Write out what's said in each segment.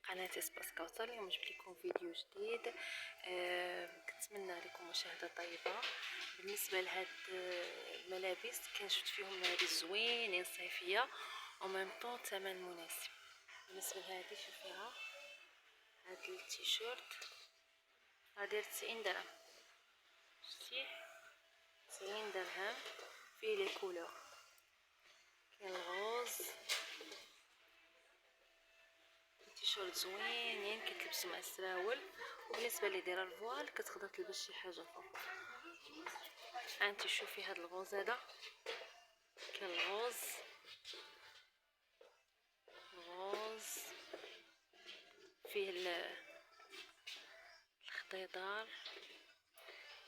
قناة سباس كوثر. اليوم جبت لكم فيديو جديد. كنتمنى لكم مشاهدة طيبة. بالنسبة لهاد الملابس كان شفت فيهم ملابس زوينين صيفية وميم طون ثمن مناسب. بالنسبة لهادي شوفيها، هاد التيشيرت غادي 90 درهم، شتي 90 درهم. فيه لي كولور، كاين الغوز، تيشيرت زوينين كتلبسوا مع السراول. وبالنسبه اللي دايره الفوال كتقدر تلبس شي حاجه فوق. انت شوفي هاد الغوز هذا، كاين الغوز فيه الخضيضار،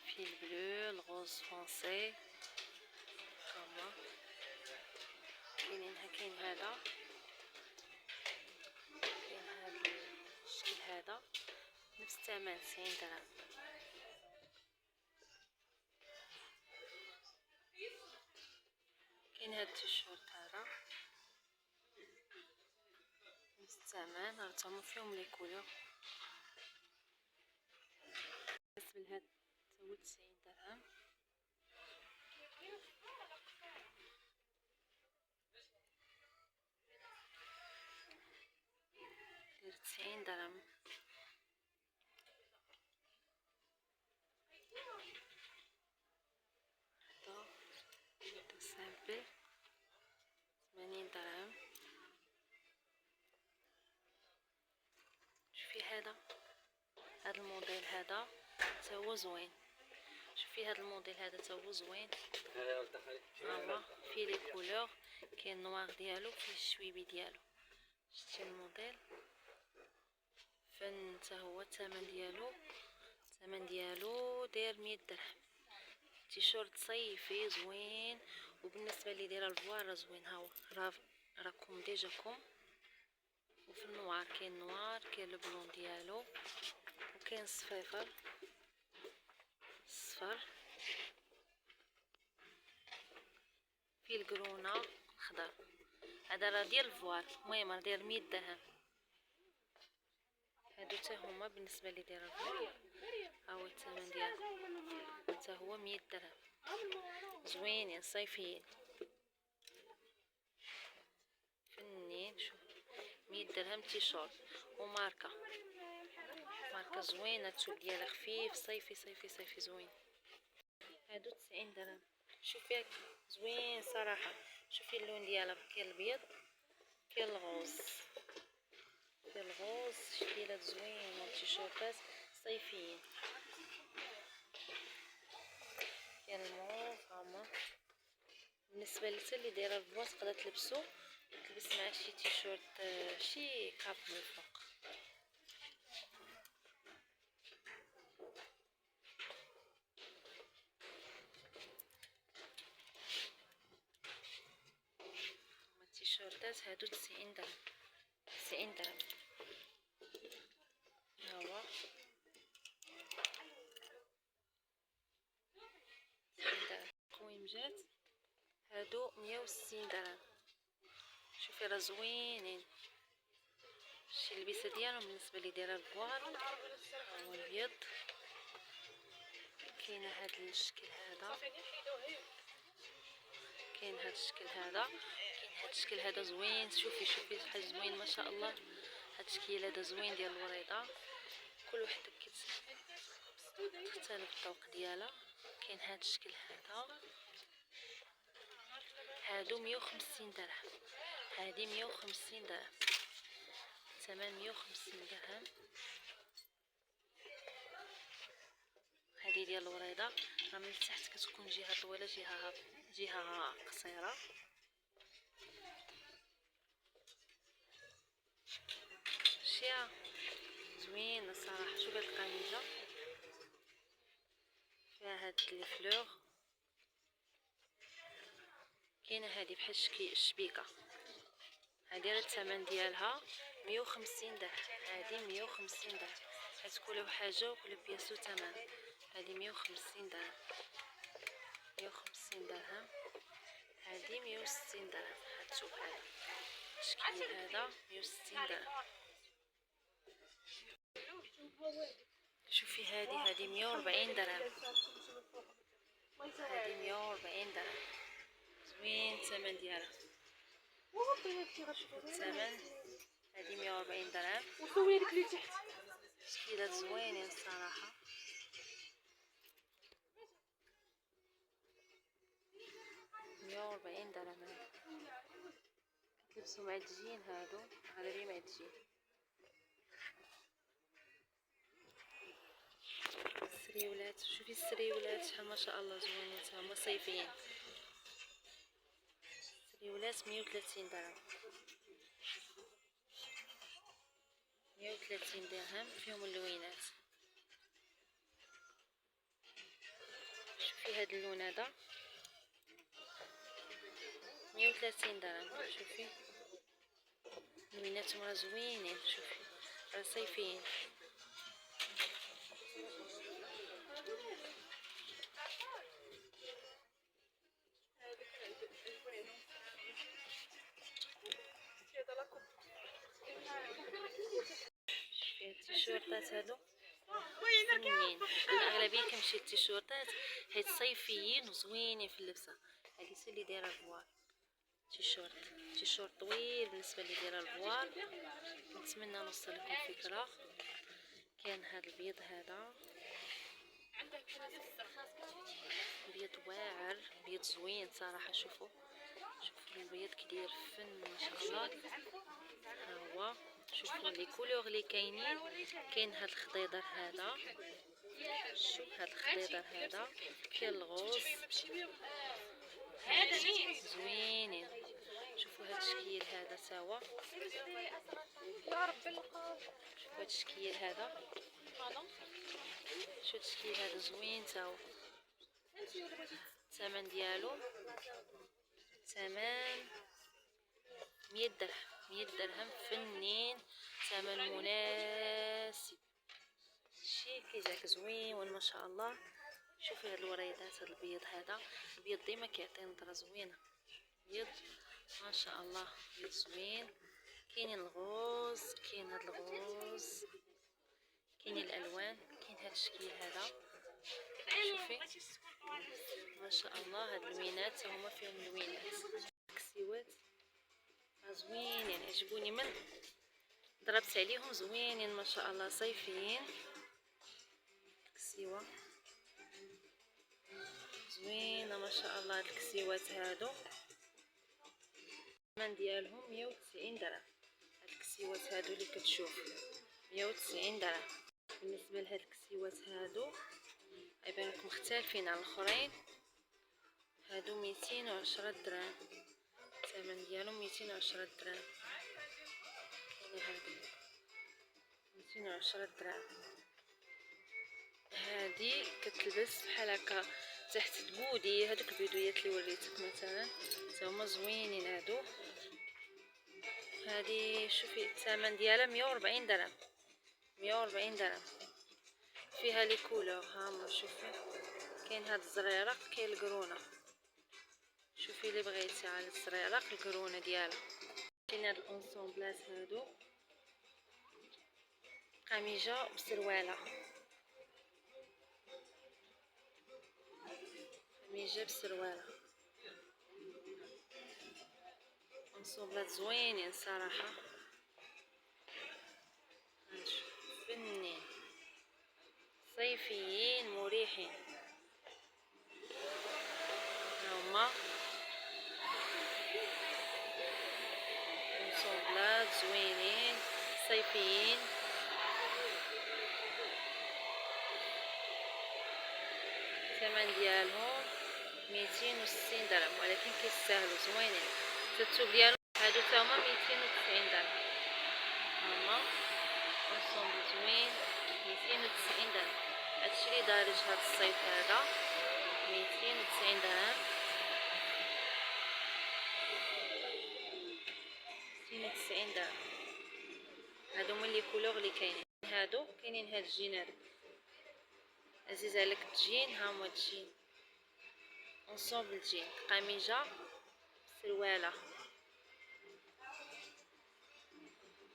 فيه البلو، الغوز فرونسي. هما كاينين، كاين هذا، كاين هذا الشكل هذا نفس الثمن 90 درهم. كاين هاد التيشيرت هذا نفس الثمن، راهم فيهم لي كولور. بالنسبه لهاد هو 90 درهم. داير 90 درهم. هذا سامبل 80 درهم. شوفي هذا الموديل هذا تا هو زوين. شوفي هذا الموديل هذا تا هو زوين. هاهو فيه لي كولور، كاين نوار ديالو، فيه الشويبي ديالو. شتي الموديل فن تا هو. الثمن ديالو داير 100 درهم. تيشيرت صيفي زوين. وبالنسبه اللي دايره الفوار راه زوين. هاو راكم ديجاكم. وفي النوار كاين نوار، كاين البلون ديالو، وكاين الصفر فيه القرونه خضر. هذا راه ديال الفوار، المهم راه داير 100 درهم. هادو تا هما بالنسبه لي دايره الفوار. هاهو الثمن ديالو تا هو 100 درهم. زوينين صيفيين فنين. شوف 100 درهم تيشيرت وماركه زوينه. الثوب ديالها خفيف، صيفي زوين. هادو 90 درهم. شوفي زوين صراحه. شوفي اللون ديالها، كاين الابيض، كاين الغوز، شكيلات زوينه وتيشيرتات صيفيين. كاين الموف. هما بالنسبه للناس اللي دايره الفوا تقدر تلبسو مع شي تيشيرت، شي كاب من الفوق. هما التيشيرتات هادو 90 درهم. 90 درهم. هاهو 90 درهم. قويمجات هادو 160 درهم. شوفي راه زوينين. شي اللبسه ديالهم بالنسبه لي دايره البوار. هو الابيض، كاينه هاد الشكل هذا، كاين هاد الشكل هذا، كاين هاد الشكل هذا زوين. شوفي شحال زوين ما شاء الله. هاد الشكل هذا زوين ديال الوريضه. كل وحده تختلف الذوق ديالها. كاين هاد الشكل هذا. هادو 150 درهم. هادي 150 درهم. ثمن 150 درهم. هذه ديال الوريضه، راه من التحت كتكون جهه طويله جهه قصيره. شيا زوينه الصراحه. شوفي هاد القميجه فيها هاد لي فلور. كاينه هذه بحال الشبيكه. هذه راه الثمن ديالها 150 درهم. هذه 150 درهم، حيت كل حاجه وكل بياسو ثمن. هذه 150 درهم. 150 درهم. هذه 160 درهم. هاد الثوب هذا الشكل هذا 160 درهم. شوفي هذه 140 درهم. هذه 140 درهم، زوين الثمن ديالها. الثمن هذه 140 درهم. شكيلات زوينين الصراحه. 140 درهم. كتلبسو مع الدجين هادو، غالبي مع الدجين. السريولات، شوفي السريولات شحال ما شاء الله زوينين، هما صيفيين. السريولات 130 درهم. 130 درهم فيهم اللوينات. شوفي هاد اللون هذا 130 درهم. شوفي اللوينات راه زوينين، شوفي راه صيفيين. شوفي التيشيرتات هادو فنين. الاغلبيه كنمشي التيشيرتات حيت صيفيين وزوينين في اللبسه. هذه سي اللي دايره الفوال، تيشيرت طويل بالنسبه اللي دايره الفوال. نتمنى نوصل لكم فكره. كاين هذا البيض، هذا بيض واعر، بيض زوين صراحه. شوفوا البيض كيدير فن ما شاء الله. ها هو شوفوا لي كولور اللي كاينين. كاين هذا الخضيضر هذا، شوف هذا الخضيضر هذا، كاين الغوز زوينين. شوفوا هذا الشكيل هذا سوا. شوفوا هذا الشكيل هذا، شوفوا الشكيل هذا زوين سوا. الثمن ديالو ثمن 100 درهم. 100 درهم فنين، ثمن مناسب. شي كيجاك زوين ما شاء الله. شوفي هاد الوريدات، هاد البيض هذا، البيض ديما كيعطي نظره زوينه. بيض ما شاء الله، بيض زوين. كاينين الغوز، كاين هاد الغوز، كاينين الالوان، كاين هاد الشكل هذا. شوفي ما شاء الله هاد اللوينات هما فيهم اللوينات. كسيوات زوينين، عجبوني من ضربت عليهم، زوينين ما شاء الله، صيفيين. كسيوه زوينه ما شاء الله. هاد الكسيوات هادو الثمن ديالهم 190 درهم. هاد الكسيوات هادو اللي كتشوف 190 درهم. بالنسبه لهاد الكسيوات هادو يبان لكم مختلفين على الاخرين. هادو 210 درهم، الثمن ديالهم 210 درهم. كاين هادو 210 درهم. هادي كتلبس بحال هكا تحت البودي، هادوك البيدويات اللي وريتك مثلا هما زوينين هادو. هادي شوفي الثمن ديالها 140 درهم. 140 درهم فيها لي كولور. ها شوفي كاين هاد الزريرق، كاين القرونه. شوفي اللي بغيتي على الزريرق القرونه ديالها. كاين هاد الانسومبلات هادو، قميجه بسرواله، قميجه بسرواله. انسومبلات زوينين صراحه، فنين صيفيين مريحين. هما انسومبلات زوينين صيفيين. الثمن ديالهم 260 درهم، ولكن كيستاهلوا زوينين. التوب ديالهم هادو تا هما 290 درهم. هما انسومبل زوين 290 درهم. هادشي اللي دارج هاد الصيف هذا 290 درهم. 290 درهم. هادو هما لي كولور اللي كاينين. هادو كاينين هاد الجين هذا عزيز عليك الجين. ها هما الجين انسومبل جين، قميجه بسرواله،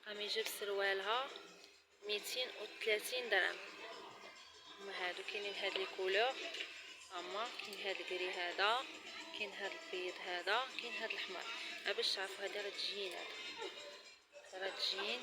قميجه بسروالها 230 درهم. هما هادو كاينين هاد لي كولور، هما كاين هاد الكري هذا، كاين هاد البيض هذا، كاين هاد الاحمر. باش تعرفوا هذا راه الجين، هذا راه الجين